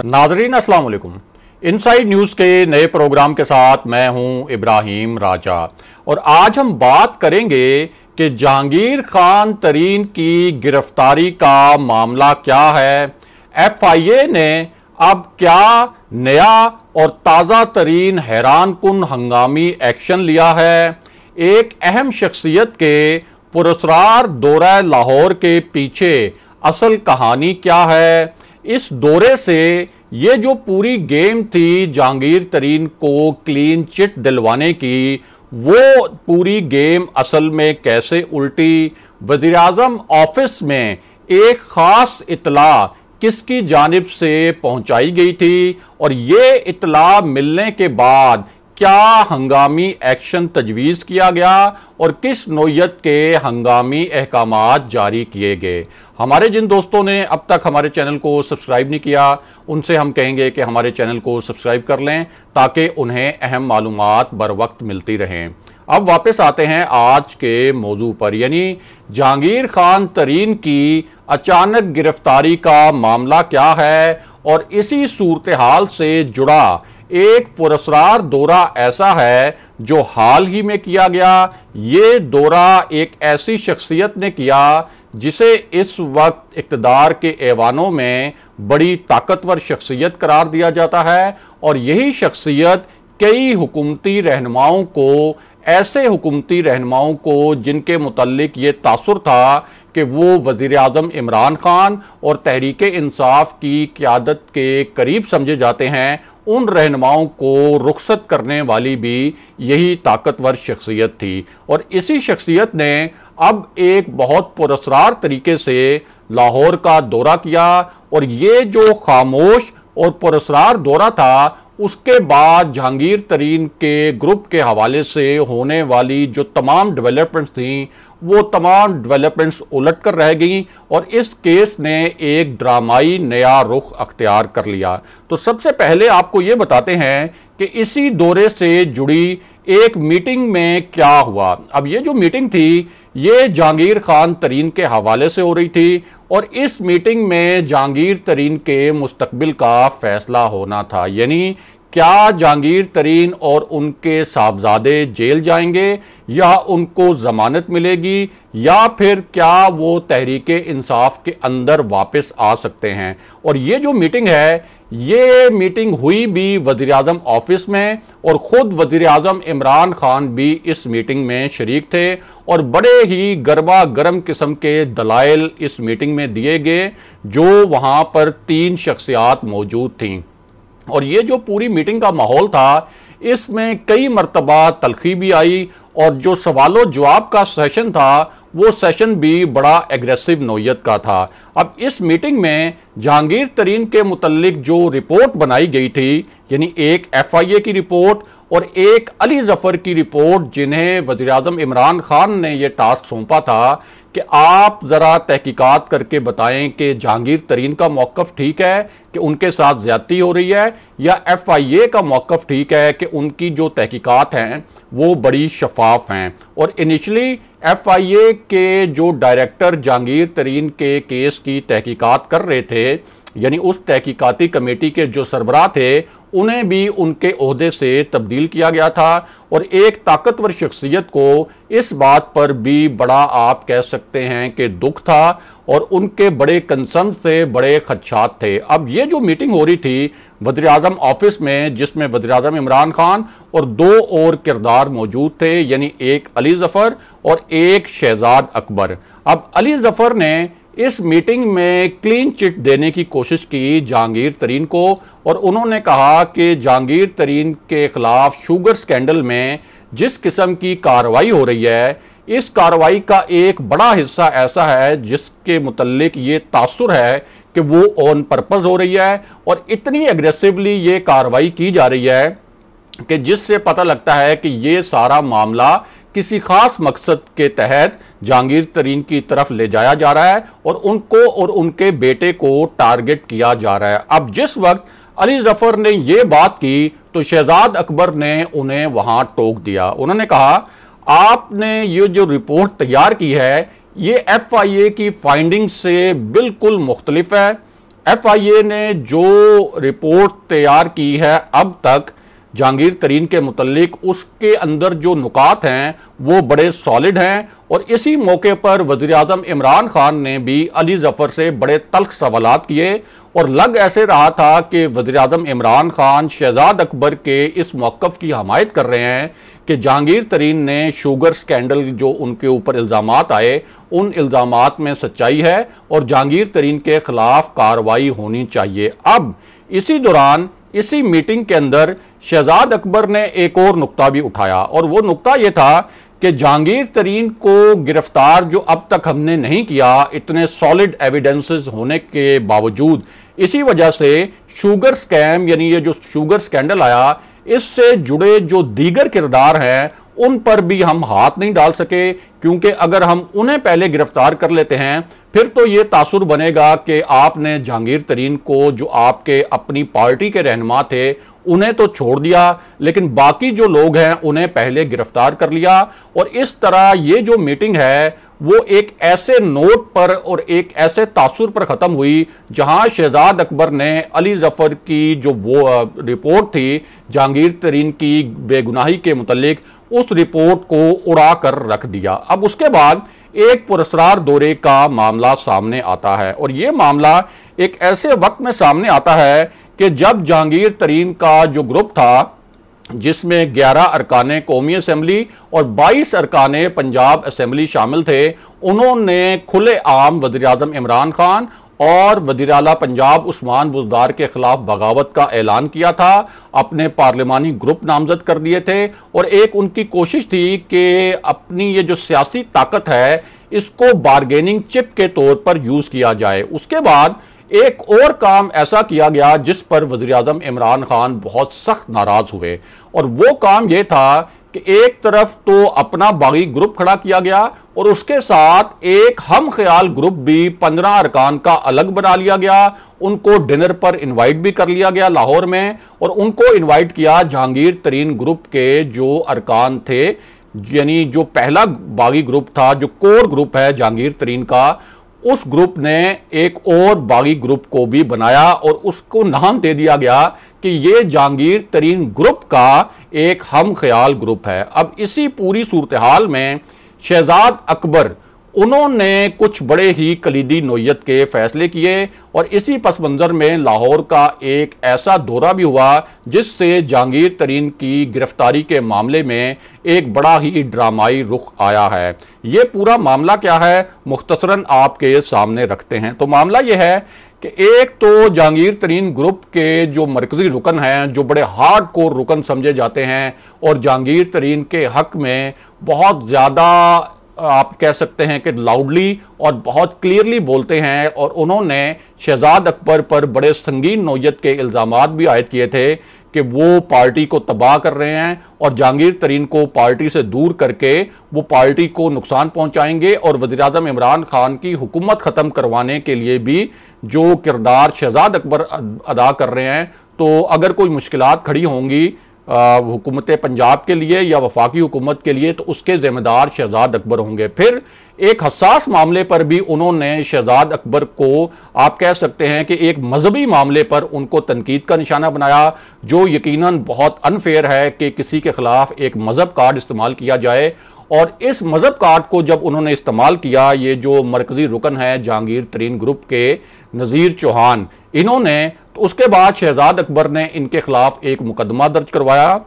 नाजरीन अस्सलाम वालेकुम। इनसाइड न्यूज के नए प्रोग्राम के साथ मैं हूं इब्राहिम राजा और आज हम बात करेंगे कि जहांगीर खान तरीन की गिरफ्तारी का मामला क्या है। FIA ने अब क्या नया और ताज़ा तरीन हैरान कुन हंगामी एक्शन लिया है। एक अहम शख्सियत के पुरस्कार दौरा लाहौर के पीछे असल कहानी क्या है। इस दौरे से ये जो पूरी गेम थी जहांगीर तरीन को क्लीन चिट दिलवाने की, वो पूरी गेम असल में कैसे उल्टी। वज़ीर आज़म ऑफिस में एक खास इतला किसकी जानिब से पहुंचाई गई थी और ये इतला मिलने के बाद क्या हंगामी एक्शन तजवीज़ किया गया और किस नौयत के हंगामी अहकामात जारी किए गए। हमारे जिन दोस्तों ने अब तक हमारे चैनल को सब्सक्राइब नहीं किया उनसे हम कहेंगे कि हमारे चैनल को सब्सक्राइब कर लें ताकि उन्हें अहम मालूमात बर वक्त मिलती रहें। अब वापस आते हैं आज के मौजू पर, यानी जहांगीर खान तरीन की अचानक गिरफ्तारी का मामला क्या है और इसी सूरत हाल से जुड़ा एक पुरस्कार दौरा ऐसा है जो हाल ही में किया गया। ये दौरा एक ऐसी शख्सियत ने किया जिसे इस वक्त इक़्तिदार के ऐवानों में बड़ी ताकतवर शख्सियत करार दिया जाता है और यही शख्सियत कई हुकूमती रहनुमाओं को, ऐसे हुकूमती रहनुमाओं को जिनके मुतल्लिक ये तासुर था कि वो वज़ीर आज़म इमरान खान और तहरीक इंसाफ की क़यादत के करीब समझे जाते हैं, उन रहनुमाओं को रुखसत करने वाली भी यही ताकतवर शख्सियत थी। और इसी शख्सियत ने अब एक बहुत पुरस्कार तरीके से लाहौर का दौरा किया और ये जो खामोश और पुरस्कार दौरा था उसके बाद जहांगीर तरीन के ग्रुप के हवाले से होने वाली जो तमाम डेवलपमेंट्स थी वो तमाम डेवलपमेंट्स उलट कर रह गई और इस केस ने एक ड्रामाई नया रुख अख्तियार कर लिया। तो सबसे पहले आपको ये बताते हैं कि इसी दौरे से जुड़ी एक मीटिंग में क्या हुआ। अब ये जो मीटिंग थी ये जहांगीर खान तरीन के हवाले से हो रही थी और इस मीटिंग में जहांगीर तरीन के मुस्तकबिल का फैसला होना था, यानी क्या जहांगीर तरीन और उनके साहबजादे जेल जाएंगे या उनको जमानत मिलेगी या फिर क्या वो तहरीक इंसाफ के अंदर वापस आ सकते हैं। और ये जो मीटिंग है ये मीटिंग हुई भी वज़ीर आज़म ऑफिस में और ख़ुद वज़ीर आज़म इमरान खान भी इस मीटिंग में शरीक थे और बड़े ही गर्मा गर्म किस्म के दलाइल इस मीटिंग में दिए गए जो वहाँ पर 3 शख्सियात मौजूद थीं। और ये जो पूरी मीटिंग का माहौल था इसमें कई मरतबा तलखी भी आई और जो सवालों जवाब का सेशन था वो सेशन भी बड़ा एग्रेसिव नौयत का था। अब इस मीटिंग में जहांगीर तरीन के मुतल्लिक जो रिपोर्ट बनाई गई थी, यानी एक FIA की रिपोर्ट और एक अली जफर की रिपोर्ट, जिन्हें वज़ीर आज़म इमरान खान ने यह टास्क सौंपा था कि आप ज़रा तहकीकात करके बताएं कि जहांगीर तरीन का मौक़िफ़ ठीक है कि उनके साथ ज़्यादती हो रही है या FIA का मौक़िफ़ ठीक है कि उनकी जो तहकीकात हैं वो बड़ी शफाफ हैं। और इनिशली FIA के जो डायरेक्टर जहांगीर तरीन के केस की तहकीकात कर रहे थे, यानी उस तहकीकाती कमेटी के जो सरबराह थे, उन्हें भी उनके ओहदे से तब्दील किया गया था और एक ताकतवर शख्सियत को इस बात पर भी बड़ा आप कह सकते हैं कि दुख था और उनके बड़े कंसर्न से, बड़े खदशात थे। अब ये जो मीटिंग हो रही थी वज़ीर आज़म ऑफिस में, जिसमें वज़ीर आज़म इमरान खान और 2 और किरदार मौजूद थे, यानी एक अली जफर और एक शहजाद अकबर। अब अली जफर ने इस मीटिंग में क्लीन चिट देने की कोशिश की जहांगीर तरीन को और उन्होंने कहा कि जहांगीर तरीन के खिलाफ शुगर स्कैंडल में जिस किस्म की कार्रवाई हो रही है, इस कार्रवाई का एक बड़ा हिस्सा ऐसा है जिसके मुतल्लिक ये तासुर है कि वो ऑन पर्पस हो रही है और इतनी एग्रेसिवली ये कार्रवाई की जा रही है कि जिससे पता लगता है कि ये सारा मामला किसी खास मकसद के तहत जहांगीर तरीन की तरफ ले जाया जा रहा है और उनको और उनके बेटे को टारगेट किया जा रहा है। अब जिस वक्त अली जफर ने ये बात की तो शहजाद अकबर ने उन्हें वहां टोक दिया। उन्होंने कहा आपने ये जो रिपोर्ट तैयार की है ये FIA की फाइंडिंग से बिल्कुल मुख्तलिफ है। FIA ने जो रिपोर्ट तैयार की है अब तक जहांगीर तरीन के मुतल्लिक, उसके अंदर जो नुकात हैं वो बड़े सॉलिड हैं। और इसी मौके पर वज़ीर आज़म इमरान खान ने भी अली जफर से बड़े तल्ख सवालात किए और लग ऐसे रहा था कि वज़ीर आज़म इमरान खान शहजाद अकबर के इस मौक़िफ़ की हमायत कर रहे हैं कि जहांगीर तरीन ने शुगर स्कैंडल जो उनके ऊपर इल्ज़ामात आए, उन इल्ज़ामात में सच्चाई है और जहांगीर तरीन के खिलाफ कार्रवाई होनी चाहिए। अब इसी दौरान इसी मीटिंग के अंदर शहजाद अकबर ने एक और नुक्ता भी उठाया और वो नुक्ता ये था कि जहांगीर तरीन को गिरफ्तार जो अब तक हमने नहीं किया, इतने सॉलिड एविडेंसेस होने के बावजूद, इसी वजह से शुगर स्कैम यानी ये जो शुगर स्कैंडल आया, इससे जुड़े जो दीगर किरदार हैं उन पर भी हम हाथ नहीं डाल सके, क्योंकि अगर हम उन्हें पहले गिरफ्तार कर लेते हैं फिर तो ये तासुर बनेगा कि आपने जहांगीर तरीन को, जो आपके अपनी पार्टी के रहनुमा थे, उन्हें तो छोड़ दिया लेकिन बाकी जो लोग हैं उन्हें पहले गिरफ्तार कर लिया। और इस तरह ये जो मीटिंग है वो एक ऐसे नोट पर और एक ऐसे तासुर पर खत्म हुई जहां शहजाद अकबर ने अली जफर की जो वो रिपोर्ट थी जहांगीर तरीन की बेगुनाही के मुतल्लिक, उस रिपोर्ट को उड़ा कर रख दिया। अब उसके बाद एक पुरस्कार दौरे का मामला सामने आता है और यह मामला एक ऐसे वक्त में सामने आता है कि जब जहांगीर तरीन का जो ग्रुप था, जिसमें 11 अरकाने कौमी असेंबली और 22 अरकाने पंजाब असेंबली शामिल थे, उन्होंने खुलेआम वज़ीर आज़म इमरान खान और वज़ीर आला पंजाब उस्मान बुज़दार के खिलाफ बगावत का ऐलान किया था, अपने पार्लिमानी ग्रुप नामजद कर दिए थे और एक उनकी कोशिश थी कि अपनी ये जो सियासी ताकत है इसको बारगेनिंग चिप के तौर पर यूज किया जाए। उसके बाद एक और काम ऐसा किया गया जिस पर वज़ीर आज़म इमरान खान बहुत सख्त नाराज हुए और वो काम ये था कि एक तरफ तो अपना बागी ग्रुप खड़ा किया गया और उसके साथ एक हम ख्याल ग्रुप भी 15 अरकान का अलग बना लिया गया। उनको डिनर पर इनवाइट भी कर लिया गया लाहौर में और उनको इनवाइट किया जहांगीर तरीन ग्रुप के जो अरकान थे, यानी जो पहला बागी ग्रुप था, जो कोर ग्रुप है जहांगीर तरीन का, उस ग्रुप ने एक और बागी ग्रुप को भी बनाया और उसको नाम दे दिया गया कि ये जहांगीर तरीन ग्रुप का एक हम ख्याल ग्रुप है। अब इसी पूरी सूरत हाल में शहजाद अकबर, उन्होंने कुछ बड़े ही कलीदी नोयत के फैसले किए और इसी पस मंजर में लाहौर का एक ऐसा दौरा भी हुआ जिससे जहांगीर तरीन की गिरफ्तारी के मामले में एक बड़ा ही ड्रामाई रुख आया है। ये पूरा मामला क्या है, मुख्तसरन आपके सामने रखते हैं। तो मामला यह है कि एक तो जहांगीर तरीन ग्रुप के जो मरकजी रुकन हैं, जो बड़े हार्ड कोर रुकन समझे जाते हैं और जहांगीर तरीन के हक में बहुत ज्यादा आप कह सकते हैं कि लाउडली और बहुत क्लियरली बोलते हैं और उन्होंने शहजाद अकबर पर बड़े संगीन नौयत के इल्जामात भी आयद किए थे कि वो पार्टी को तबाह कर रहे हैं और जहांगीर तरीन को पार्टी से दूर करके वो पार्टी को नुकसान पहुंचाएंगे और वज़ीर आज़म इमरान खान की हुकूमत खत्म करवाने के लिए भी जो किरदार शहजाद अकबर अदा कर रहे हैं, तो अगर कोई मुश्किलात खड़ी होंगी हुकूमत पंजाब के लिए या वफाकी हुकूमत के लिए तो उसके जिम्मेदार शहजाद अकबर होंगे। फिर एक हसास मामले पर भी उन्होंने शहजाद अकबर को आप कह सकते हैं कि एक मजहबी मामले पर उनको तनकीद का निशाना बनाया, जो यकीनन बहुत अनफेयर है कि किसी के खिलाफ एक मजहब कार्ड इस्तेमाल किया जाए। और इस मजहब कार्ड को जब उन्होंने इस्तेमाल किया, ये जो मरकजी रुकन है जहांगीर तरीन ग्रुप के नज़ीर चौहान, इन्होंने, तो उसके बाद शहजाद अकबर ने इनके खिलाफ एक मुकदमा दर्ज करवाया,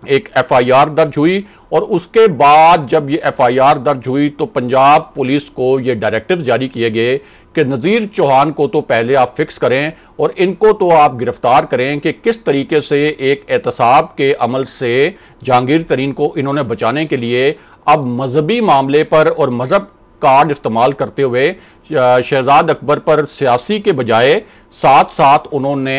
एक FIR दर्ज हुई और उसके बाद जब ये FIR दर्ज हुई तो पंजाब पुलिस को ये डायरेक्टिव जारी किए गए कि नज़ीर चौहान को तो पहले आप फिक्स करें और इनको तो आप गिरफ्तार करें कि किस तरीके से एक एहतसाब के अमल से जहांगीर तरीन को इन्होंने बचाने के लिए अब मजहबी मामले पर और मजहब कार्ड इस्तेमाल करते हुए शहजाद अकबर पर सियासी के बजाय साथ साथ उन्होंने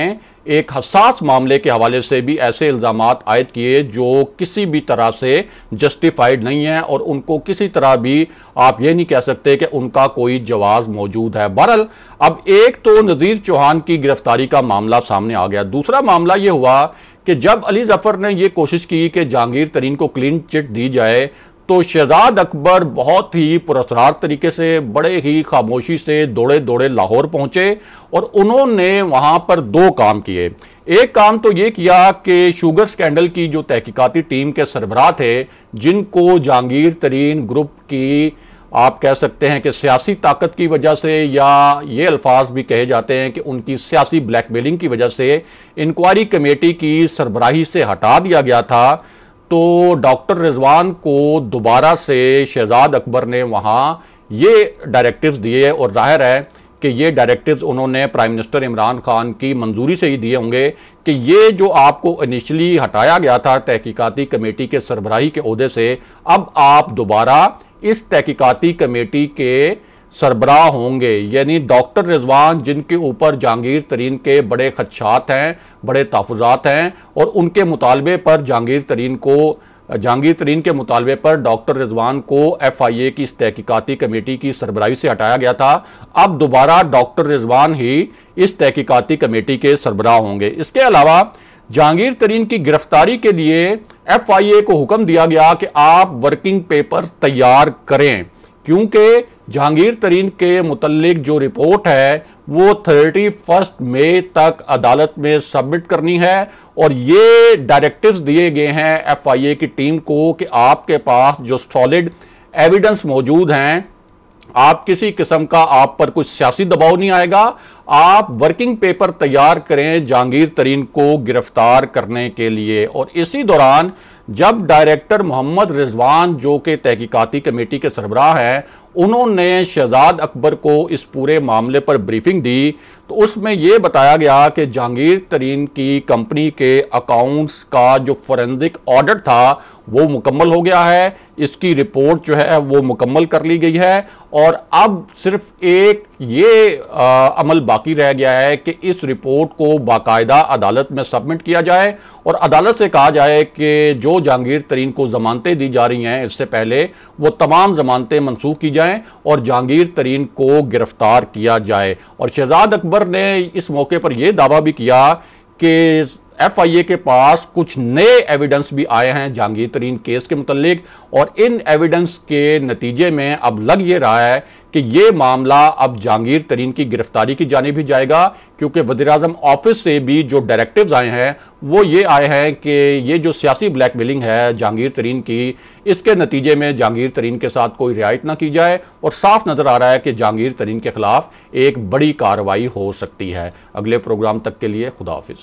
एक हसास मामले के हवाले से भी ऐसे इल्जामात आयद किए जो किसी भी तरह से जस्टिफाइड नहीं है और उनको किसी तरह भी आप ये नहीं कह सकते कि उनका कोई जवाब मौजूद है। बहरहाल अब एक तो नज़ीर चौहान की गिरफ्तारी का मामला सामने आ गया। दूसरा मामला ये हुआ कि जब अली जफर ने यह कोशिश की कि जहांगीर तरीन को क्लीन चिट दी जाए तो शहजाद अकबर बहुत ही पुरस्कार तरीके से, बड़े ही खामोशी से दौड़े दौड़े लाहौर पहुंचे और उन्होंने वहां पर दो काम किए। एक काम तो यह किया कि शुगर स्कैंडल की जो तहकीकाती टीम के सरबराह थे, जिनको जहांगीर तरीन ग्रुप की आप कह सकते हैं कि सियासी ताकत की वजह से, या ये अल्फाज भी कहे जाते हैं कि उनकी सियासी ब्लैकमेलिंग की वजह से इंक्वायरी कमेटी की सरबराही से हटा दिया गया था, तो डॉक्टर रिजवान को दोबारा से शहजाद अकबर ने वहां ये डायरेक्टिव्स दिए और जाहिर है कि ये डायरेक्टिव्स उन्होंने प्राइम मिनिस्टर इमरान खान की मंजूरी से ही दिए होंगे कि ये जो आपको इनिशियली हटाया गया था तहकीकाती कमेटी के सरबराही के ओहदे से, अब आप दोबारा इस तहकीकाती कमेटी के सरबराह होंगे। यानी डॉक्टर रिजवान, जिनके ऊपर जहांगीर तरीन के बड़े खदशात हैं, बड़े तहफ़्फ़ुज़ात हैं, और उनके मुतालबे पर जहांगीर तरीन के मुतालबे पर डॉक्टर रिजवान को FIA की इस तहकीकाती कमेटी की सरबराही से हटाया गया था, अब दोबारा डॉक्टर रिजवान ही इस तहकीकाती कमेटी के सरबराह होंगे। इसके अलावा जहांगीर तरीन की गिरफ्तारी के लिए FIA को हुक्म दिया गया कि आप वर्किंग पेपर तैयार करें, क्योंकि जहांगीर तरीन के मुतल्लिक जो रिपोर्ट है वो 31 मई तक अदालत में सबमिट करनी है, और ये डायरेक्टिव्स दिए गए हैं FIA की टीम को कि आपके पास जो सॉलिड एविडेंस मौजूद हैं, आप किसी किस्म का आप पर कुछ सियासी दबाव नहीं आएगा, आप वर्किंग पेपर तैयार करें जहांगीर तरीन को गिरफ्तार करने के लिए। और इसी दौरान जब डायरेक्टर मोहम्मद रिजवान, जो कि तहकीकाती कमेटी के सरबराह हैं, उन्होंने शहजाद अकबर को इस पूरे मामले पर ब्रीफिंग दी, तो उसमें यह बताया गया कि जहांगीर तरीन की कंपनी के अकाउंट्स का जो फोरेंसिक ऑडिट था वो मुकम्मल हो गया है, इसकी रिपोर्ट जो है वो मुकम्मल कर ली गई है, और अब सिर्फ एक ये अमल बाकी रह गया है कि इस रिपोर्ट को बाकायदा अदालत में सबमिट किया जाए और अदालत से कहा जाए कि जो जहांगीर तरीन को जमानतें दी जा रही हैं इससे पहले वो तमाम जमानतें मनसूख की जाएं और जहांगीर तरीन को गिरफ्तार किया जाए। और शहजाद अकबर ने इस मौके पर यह दावा भी किया कि FIA के पास कुछ नए एविडेंस भी आए हैं जहांगीर तरीन केस के मुतालिक, और इन एविडेंस के नतीजे में अब लग ये रहा है कि ये मामला अब जहांगीर तरीन की गिरफ्तारी की जानिब भी जाएगा, क्योंकि वज़ीर-ए-आज़म ऑफिस से भी जो डायरेक्टिव्स आए हैं वो ये आए हैं कि ये जो सियासी ब्लैकमेलिंग है जहांगीर तरीन की, इसके नतीजे में जहांगीर तरीन के साथ कोई रियायत ना की जाए, और साफ नजर आ रहा है कि जहांगीर तरीन के खिलाफ एक बड़ी कार्रवाई हो सकती है। अगले प्रोग्राम तक के लिए खुदा हाफिज।